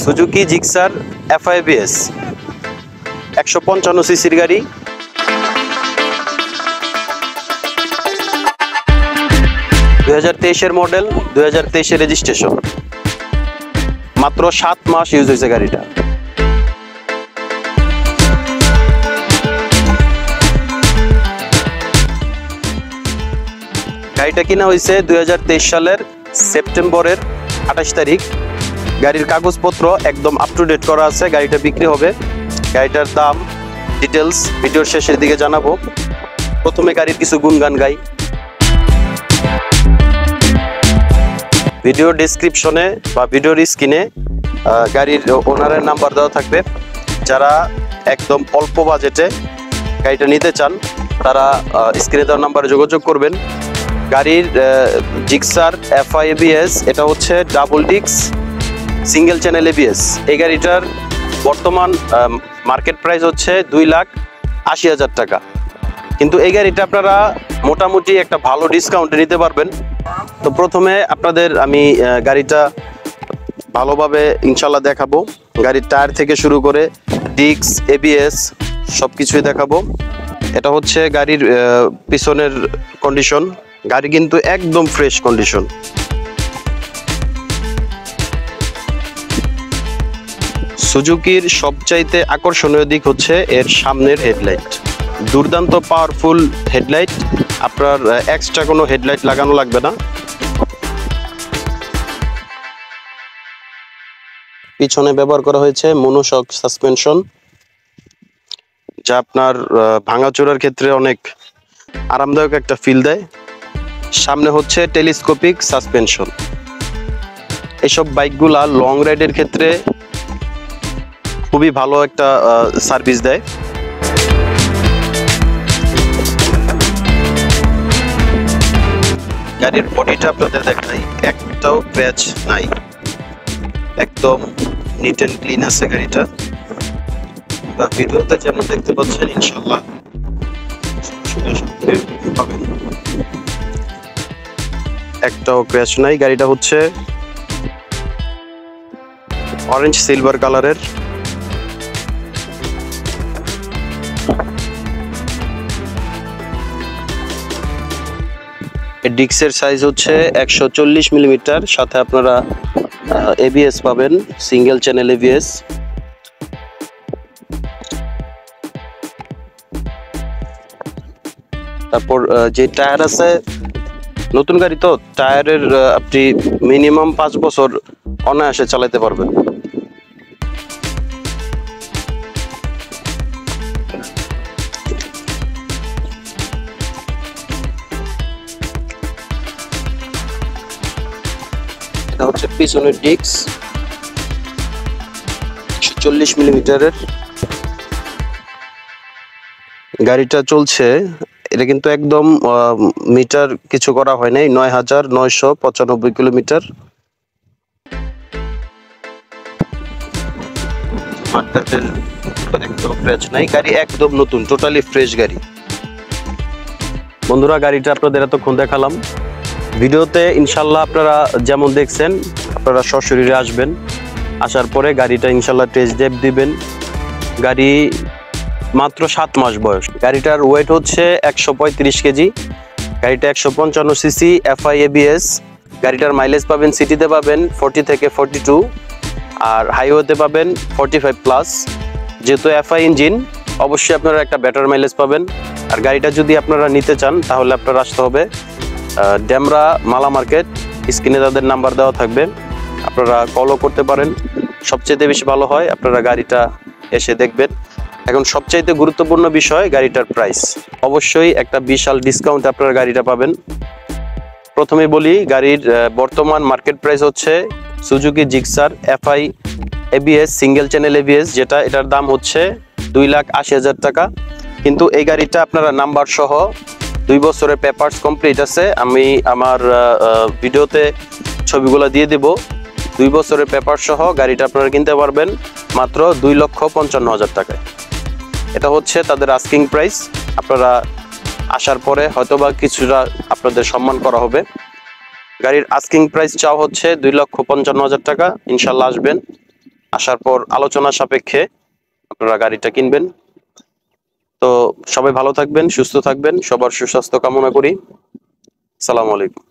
Suzuki Gixxer FI-ABS 155 সিসির গাড়ি। 2023 এর মডেল, 2023 এর রেজিস্ট্রেশন। মাত্র 7 মাস ইউজ হয়েছে গাড়িটা। গাড়িটা কিনা হয়েছে 2023 সালের সেপ্টেম্বরের 28 তারিখ। গাড়ির কাগজপত্র একদম আপ টু ডেট করা আছে। গাড়িটা বিক্রি হবে। গাড়িটার দাম ডিটেলস ভিডিওর শেষের দিকে জানাবো। প্রথমে গাড়ির কিছু গুণগান গাই। ভিডিও ডেসক্রিপশনে বা ভিডিওর স্ক্রিনে গাড়ির ওনারের নাম্বার দেওয়া থাকবে। যারা একদম অল্প বাজেটে গাড়িটা নিতে চান তারা স্ক্রিনে দেওয়া নাম্বারে যোগাযোগ করবেন। গাড়ির জিক্সার FI-ABS, এটা হচ্ছে double disc single channel ABS। এই গাড়িটার বর্তমান মার্কেট প্রাইস হচ্ছে 2,80,000 টাকা। কিন্তু এই গাড়িটা আপনারা মোটামুটি একটা ভালো ডিসকাউন্টে নিতে পারবেন। তো প্রথমে আপনাদের আমি গাড়িটা ভালোভাবে ইনশাল্লাহ দেখাবো। গাড়ির টায়ার থেকে শুরু করে ডিস্ক, ABS সব কিছুই দেখাবো। এটা হচ্ছে গাড়ির পিছনের কন্ডিশন। গাড়ি কিন্তু একদম ফ্রেশ কন্ডিশন। সুজুকির সবচাইতে আকর্ষণীয় দিক হচ্ছে এর সামনের হেডলাইট। দুর্দান্ত পাওয়ারফুল হেডলাইট। আপনার এক্সট্রা কোনো হেডলাইট লাগানো লাগবে না। পিছনে ব্যবহার করা হয়েছে মনোশক সাসপেনশন, যা আপনার ভাঙাচোরার ক্ষেত্রে অনেক আরামদায়ক একটা ফিল দেয়। সামনে হচ্ছে টেলিস্কোপিক সাসপেনশন। এসব বাইকগুলা লং রাইডের ক্ষেত্রে খুবই ভালো একটা সার্ভিস দেয়। গাড়ির বডিটা আপনাদের দেখাই, একটাও ক্র্যাচ নাই, একদম নিট এন্ড ক্লিন আছে গাড়িটা। ভিডিওতে যেমন দেখতে পাচ্ছেন ইনশাআল্লাহ পাবেন, একটাও ক্র্যাশ নাই। গাড়িটা হচ্ছে অরেঞ্জ সিলভার কালারের। ডিস্কের সাইজ হচ্ছে 140 মিলিমিটার। সাথে আপনারা ABS পাবেন, সিঙ্গেল চ্যানেল ABS। তারপর যে টায়ার আছে, নতুন গাড়ি তো টায়ারের আপনি মিনিমাম 5 বছর অনায়াসে চালাতে পারবেন। এটা হচ্ছে পিছনের ডিস্ক, 140 মিলিমিটারের। গাড়িটা চলছে, এটা কিন্তু একদম মিটার কিছু করা হয় নাই, 9,995 কিলোমিটার। গাড়ি একদম নতুন, টোটালি ফ্রেশ গাড়ি। বন্ধুরা, গাড়িটা আপনাদের এতক্ষণ দেখালাম। ভিডিওতে ইনশাল্লাহ আপনারা যেমন দেখছেন আপনারা সশরীরে আসবেন। আসার পরে গাড়িটা ইনশাল্লাহ টেস্ট ড্রাইভ দিবেন। গাড়ি মাত্র 7 মাস বয়স। গাড়িটার ওয়েট হচ্ছে 135 কেজি। গাড়িটা 155 সিসি FI-ABS। গাড়িটার মাইলেজ পাবেন, সিটিতে পাবেন 40 থেকে 42, আর হাইওয়েতে পাবেন 45+। যেহেতু FI ইঞ্জিন, অবশ্যই আপনারা একটা বেটার মাইলেজ পাবেন। আর গাড়িটা যদি আপনারা নিতে চান তাহলে আপনারা আসতে হবে ডেমরা মালা মার্কেট। স্ক্রিনে তাদের নাম্বার দেওয়া থাকবে, আপনারা কলও করতে পারেন। সবচেয়ে বেশি ভালো হয় আপনারা গাড়িটা এসে দেখবেন। এখন সবচাইতে গুরুত্বপূর্ণ বিষয় গাড়িটার প্রাইস। অবশ্যই একটা বিশাল ডিসকাউন্ট আপনারা গাড়িটা পাবেন। প্রথমে বলি, গাড়ির বর্তমান মার্কেট প্রাইস হচ্ছে Suzuki Gixxer FI-ABS single channel ABS, যেটা এটার দাম হচ্ছে 2,80,000 টাকা। কিন্তু এই গাড়িটা আপনারা নাম্বার সহ 2 বছরের পেপারস কমপ্লিট আছে। আমি আমার ভিডিওতে ছবিগুলো দিয়ে দেব। 2 বছরের পেপার সহ গাড়িটা আপনারা কিনতে পারবেন মাত্র 2,55,000 টাকায়। এটা হচ্ছে তাদের আস্কিং প্রাইস। আপনারা আসার পরে হয়তোবা কিছুটা আপনাদের সম্মান করা হবে। গাড়ির আস্কিং প্রাইস চাও হচ্ছে 2,55,000 টাকা। ইনশাল্লাহ আসবেন, আসার পর আলোচনা সাপেক্ষে আপনারা গাড়িটা কিনবেন। তো সবাই ভালো থাকবেন, সুস্থ থাকবেন, সবার সুস্বাস্থ্য কামনা করি। আসসালামু আলাইকুম।